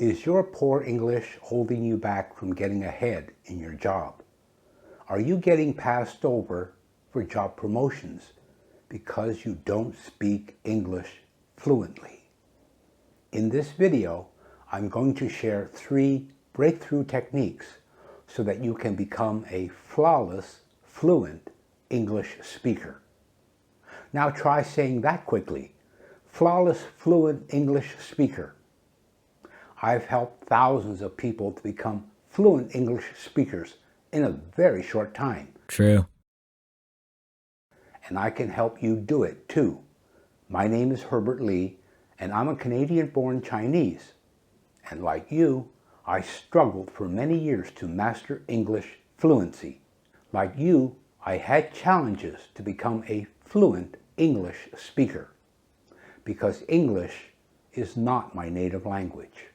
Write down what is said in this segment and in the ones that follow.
Is your poor English holding you back from getting ahead in your job? Are you getting passed over for job promotions because you don't speak English fluently? In this video, I'm going to share 3 breakthrough techniques so that you can become a flawless, fluent English speaker. Now try saying that quickly. Flawless, fluent English speaker. I've helped thousands of people to become fluent English speakers in a very short time. True. And I can help you do it too. My name is Herbert Lee, and I'm a Canadian-born Chinese. And like you, I struggled for many years to master English fluency. Like you, I had challenges to become a fluent English speaker, because English is not my native language.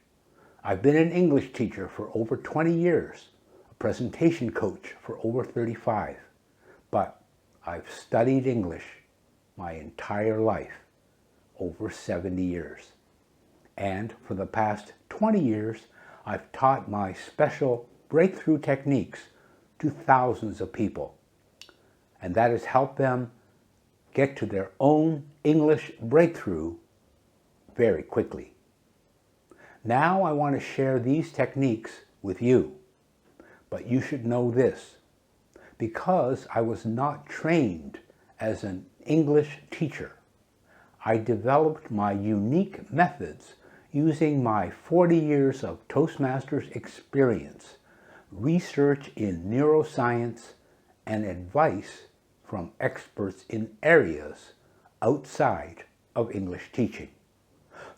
I've been an English teacher for over 20 years, a presentation coach for over 35, but I've studied English my entire life, over 70 years. And for the past 20 years, I've taught my special breakthrough techniques to thousands of people. And that has helped them get to their own English breakthrough very quickly. Now I want to share these techniques with you. But you should know this. Because I was not trained as an English teacher, I developed my unique methods using my 40 years of Toastmasters experience, research in neuroscience, and advice from experts in areas outside of English teaching.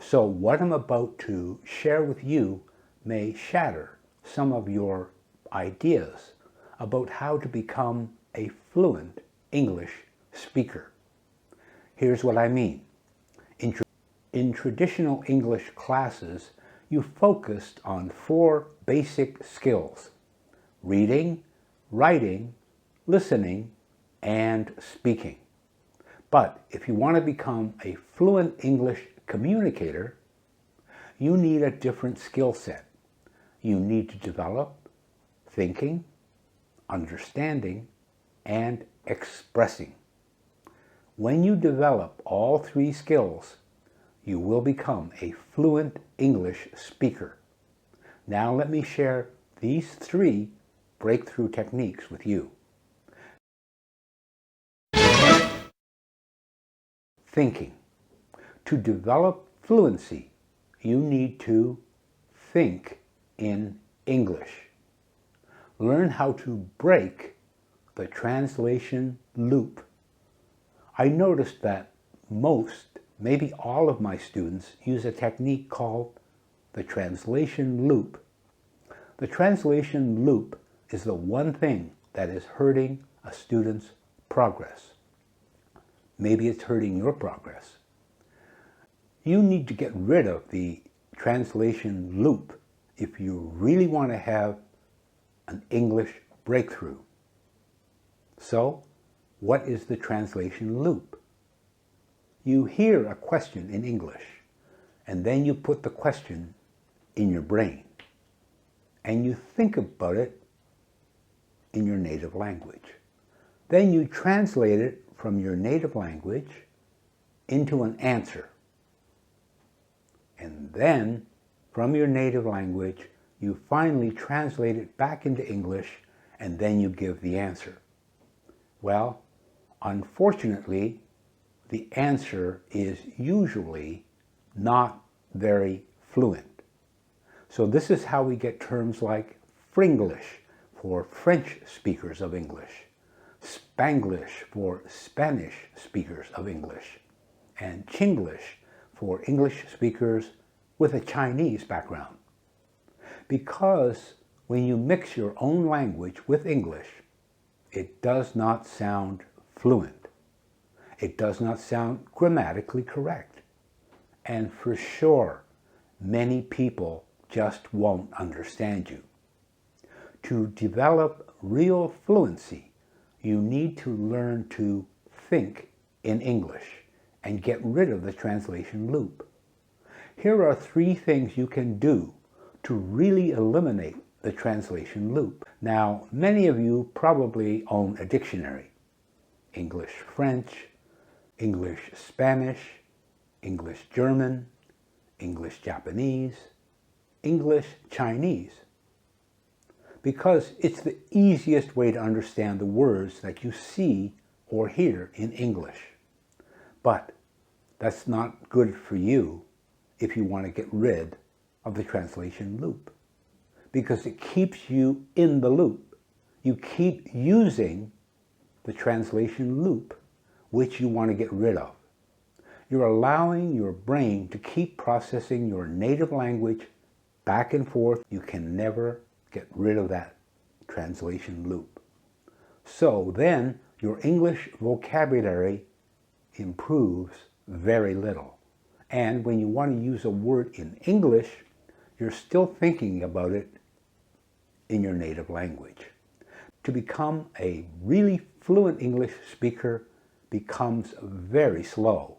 So what I'm about to share with you may shatter some of your ideas about how to become a fluent English speaker. Here's what I mean. In traditional English classes, you focused on 4 basic skills: reading, writing, listening, and speaking. But if you want to become a fluent English communicator, you need a different skill set. You need to develop thinking, understanding, and expressing. When you develop all 3 skills, you will become a fluent English speaker. Now let me share these 3 breakthrough techniques with you. Thinking. To develop fluency, you need to think in English. Learn how to break the translation loop. I noticed that most, maybe all of my students use a technique called the translation loop. The translation loop is the one thing that is hurting a student's progress. Maybe it's hurting your progress. You need to get rid of the translation loop if you really want to have an English breakthrough. So, what is the translation loop? You hear a question in English, and then you put the question in your brain, and you think about it in your native language. Then you translate it from your native language into an answer. And then, from your native language, you finally translate it back into English, and then you give the answer. Well, unfortunately, the answer is usually not very fluent. So this is how we get terms like Fringlish for French speakers of English, Spanglish for Spanish speakers of English, and Chinglish for English speakers with a Chinese background. Because when you mix your own language with English, it does not sound fluent. It does not sound grammatically correct. And for sure, many people just won't understand you. To develop real fluency, you need to learn to think in English and get rid of the translation loop. Here are 3 things you can do to really eliminate the translation loop. Now, many of you probably own a dictionary. English French, English Spanish, English German, English Japanese, English Chinese. Because it's the easiest way to understand the words that you see or hear in English. But that's not good for you if you want to get rid of the translation loop, because it keeps you in the loop. You keep using the translation loop, which you want to get rid of. You're allowing your brain to keep processing your native language back and forth. You can never get rid of that translation loop. So then your English vocabulary improves very little. And when you want to use a word in English, you're still thinking about it in your native language. To become a really fluent English speaker becomes very slow,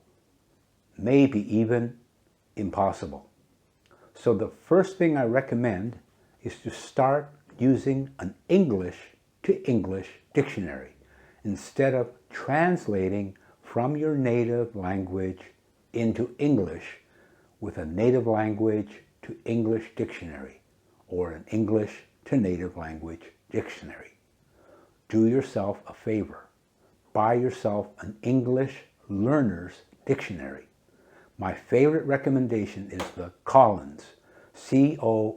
maybe even impossible. So the first thing I recommend is to start using an English to English dictionary instead of translating from your native language into English with a native language to English dictionary or an English to native language dictionary. Do yourself a favor. Buy yourself an English Learner's Dictionary. My favorite recommendation is the Collins, C-O-L-L-I-N-S,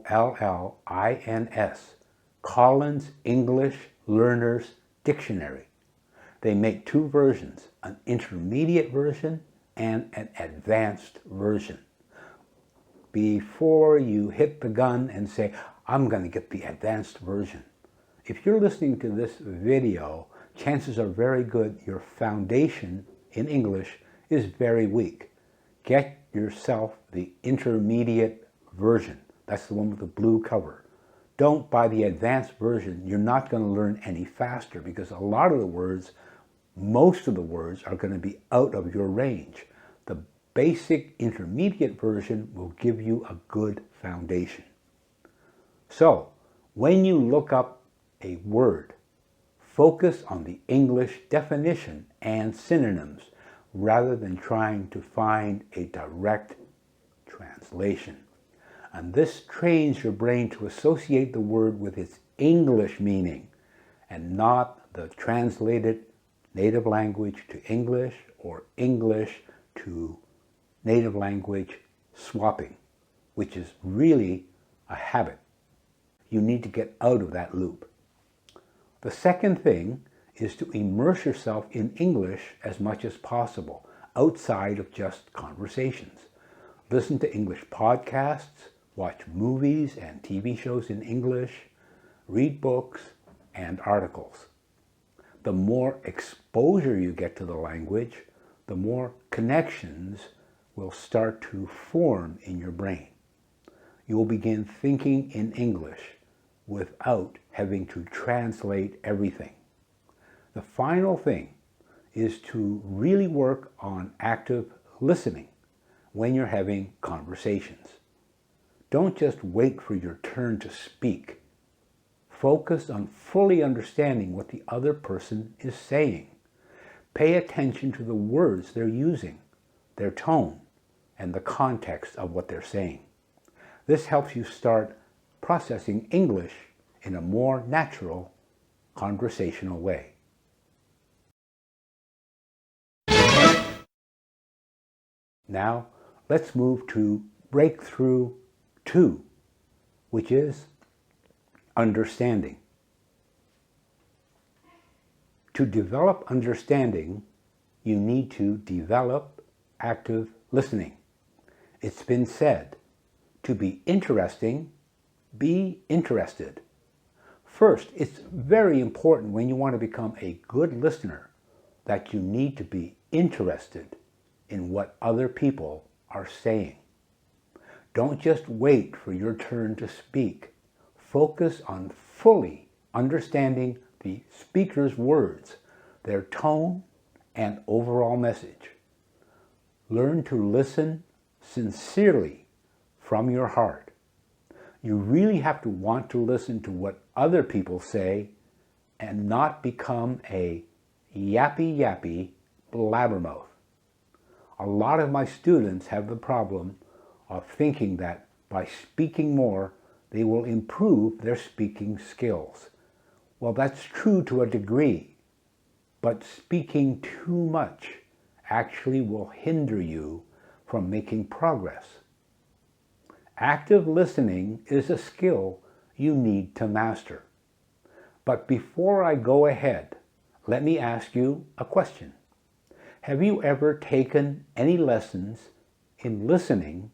Collins English Learner's Dictionary. They make two versions, an intermediate version and an advanced version. Before you hit the gun and say, I'm going to get the advanced version. If you're listening to this video, chances are very good your foundation in English is very weak. Get yourself the intermediate version. That's the one with the blue cover. Don't buy the advanced version. You're not going to learn any faster because a lot of the words, most of the words are going to be out of your range. The basic intermediate version will give you a good foundation. So, when you look up a word, focus on the English definition and synonyms rather than trying to find a direct translation. And this trains your brain to associate the word with its English meaning and not the translated native language to English or English to native language swapping, which is really a habit. You need to get out of that loop. The second thing is to immerse yourself in English as much as possible, outside of just conversations. Listen to English podcasts, watch movies and TV shows in English, read books and articles. The more exposure you get to the language, the more connections will start to form in your brain. You will begin thinking in English without having to translate everything. The final thing is to really work on active listening when you're having conversations. Don't just wait for your turn to speak. Focus on fully understanding what the other person is saying. Pay attention to the words they're using, their tone, and the context of what they're saying. This helps you start processing English in a more natural, conversational way. Now, let's move to breakthrough 2, which is understanding. To develop understanding, you need to develop active listening. It's been said, to be interesting, be interested. First, it's very important when you want to become a good listener that you need to be interested in what other people are saying. Don't just wait for your turn to speak. Focus on fully understanding the speaker's words, their tone, and overall message. Learn to listen sincerely from your heart. You really have to want to listen to what other people say and not become a yappy blabbermouth. A lot of my students have the problem of thinking that by speaking more, they will improve their speaking skills. Well, that's true to a degree, but speaking too much actually will hinder you from making progress. Active listening is a skill you need to master. But before I go ahead, let me ask you a question. Have you ever taken any lessons in listening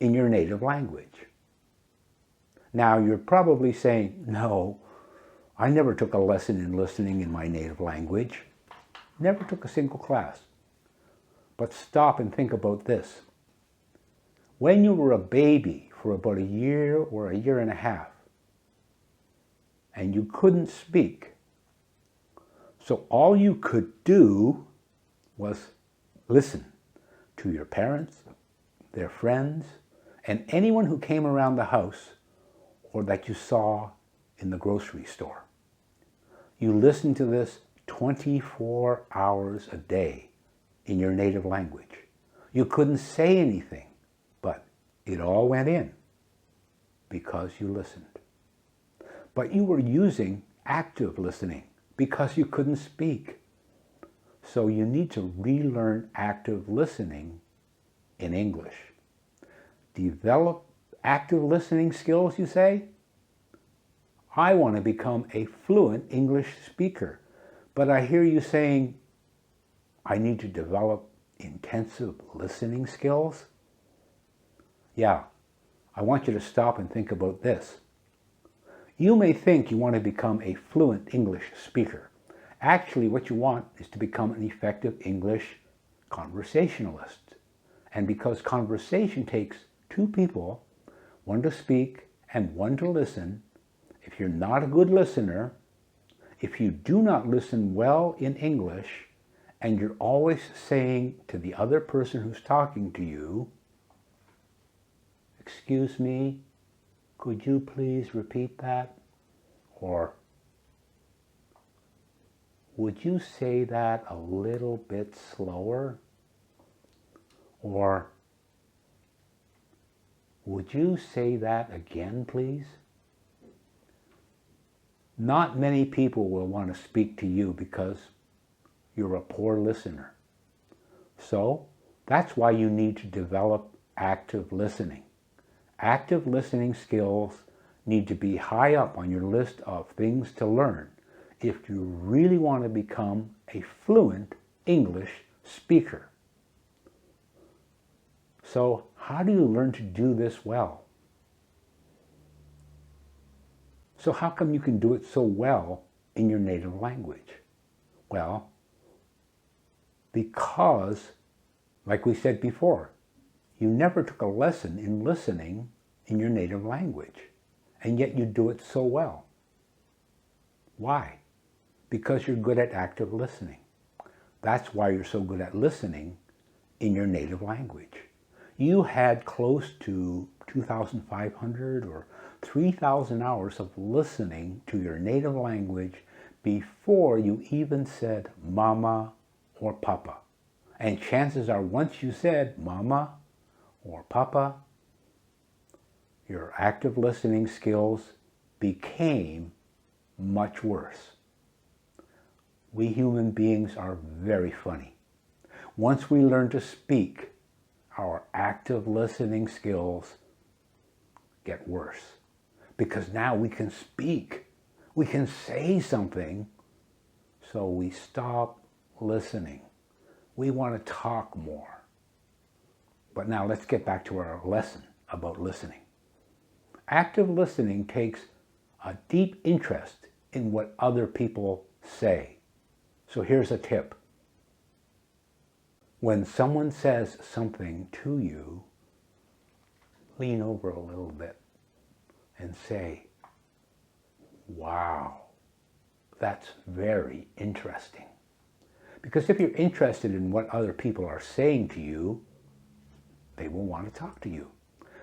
in your native language? Now, you're probably saying, no, I never took a lesson in listening in my native language. Never took a single class. But stop and think about this. When you were a baby for about a year or a year and a half, and you couldn't speak, so all you could do was listen to your parents, their friends, and anyone who came around the house or that you saw in the grocery store. You listened to this 24 hours a day in your native language. You couldn't say anything, but it all went in because you listened. But you were using active listening because you couldn't speak. So you need to relearn active listening in English. Develop active listening skills, you say? I want to become a fluent English speaker, but I hear you saying, I need to develop intensive listening skills? Yeah, I want you to stop and think about this. You may think you want to become a fluent English speaker. Actually, what you want is to become an effective English conversationalist. And because conversation takes two people, one to speak and one to listen, if you're not a good listener, if you do not listen well in English, and you're always saying to the other person who's talking to you, "Excuse me, could you please repeat that?" Or, "Would you say that a little bit slower?" Or, "Would you say that again, please?" Not many people will want to speak to you because you're a poor listener. So that's why you need to develop active listening. Active listening skills need to be high up on your list of things to learn if you really want to become a fluent English speaker. So how do you learn to do this well? So how come you can do it so well in your native language? Well, because, like we said before, you never took a lesson in listening in your native language, and yet you do it so well. Why? Because you're good at active listening. That's why you're so good at listening in your native language. You had close to 2,500 or 3,000 hours of listening to your native language before you even said mama or papa. And chances are once you said mama or papa, your active listening skills became much worse. We human beings are very funny. Once we learn to speak, our active listening skills get worse. Because now we can speak. We can say something, so we stop listening. We want to talk more. But now let's get back to our lesson about listening. Active listening takes a deep interest in what other people say. So here's a tip. When someone says something to you, lean over a little bit and say, "Wow, that's very interesting." Because if you're interested in what other people are saying to you, they will want to talk to you.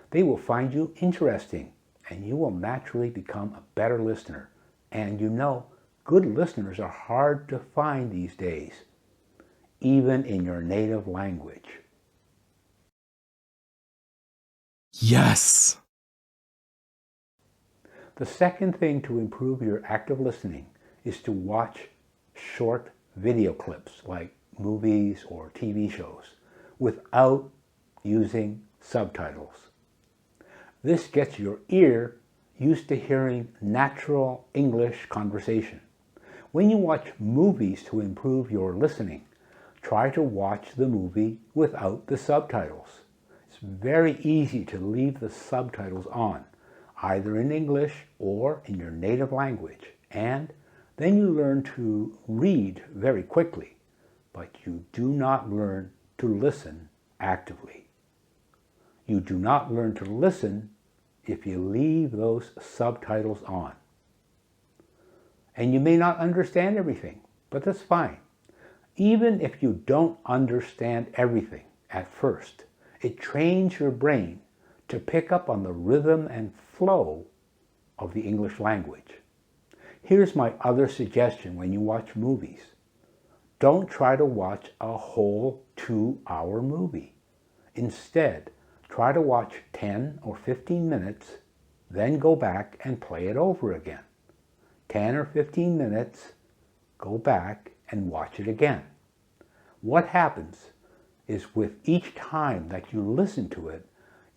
They will find you interesting, and you will naturally become a better listener. And you know, good listeners are hard to find these days, even in your native language. Yes! The second thing to improve your active listening is to watch short video clips like movies or TV shows without using subtitles. This gets your ear used to hearing natural English conversation. When you watch movies to improve your listening, try to watch the movie without the subtitles. It's very easy to leave the subtitles on, either in English or in your native language, and then you learn to read very quickly, but you do not learn to listen actively. You do not learn to listen if you leave those subtitles on. And you may not understand everything, but that's fine. Even if you don't understand everything at first, it trains your brain to pick up on the rhythm and flow of the English language. Here's my other suggestion when you watch movies. Don't try to watch a whole 2-hour movie. Instead, try to watch 10 or 15 minutes, then go back and play it over again. 10 or 15 minutes, go back and watch it again. What happens is with each time that you listen to it,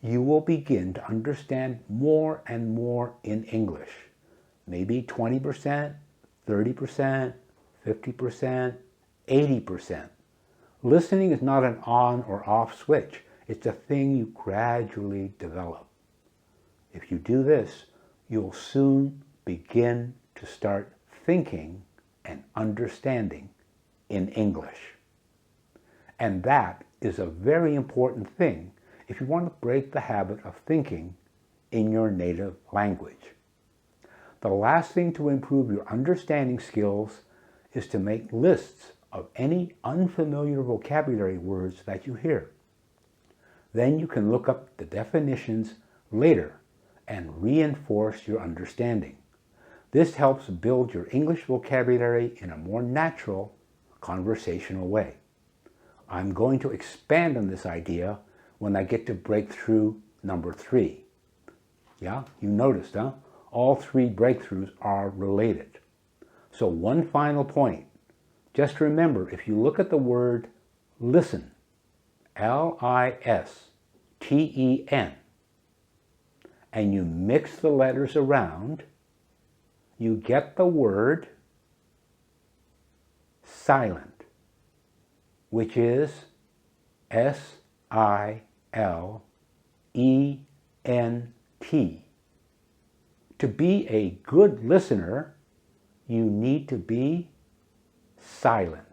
you will begin to understand more and more in English. Maybe 20%, 30%, 50%, 80%. Listening is not an on or off switch. It's a thing you gradually develop. If you do this, you'll soon begin to start thinking and understanding in English. And that is a very important thing if you want to break the habit of thinking in your native language. The last thing to improve your understanding skills is to make lists of any unfamiliar vocabulary words that you hear. Then you can look up the definitions later and reinforce your understanding. This helps build your English vocabulary in a more natural, conversational way. I'm going to expand on this idea when I get to breakthrough number 3. Yeah, you noticed, huh? All 3 breakthroughs are related. So one final point. Just remember, if you look at the word listen, L-I-S-T-E-N, and you mix the letters around, you get the word silent, which is S-I-L-E-N-T. To be a good listener, you need to be silent.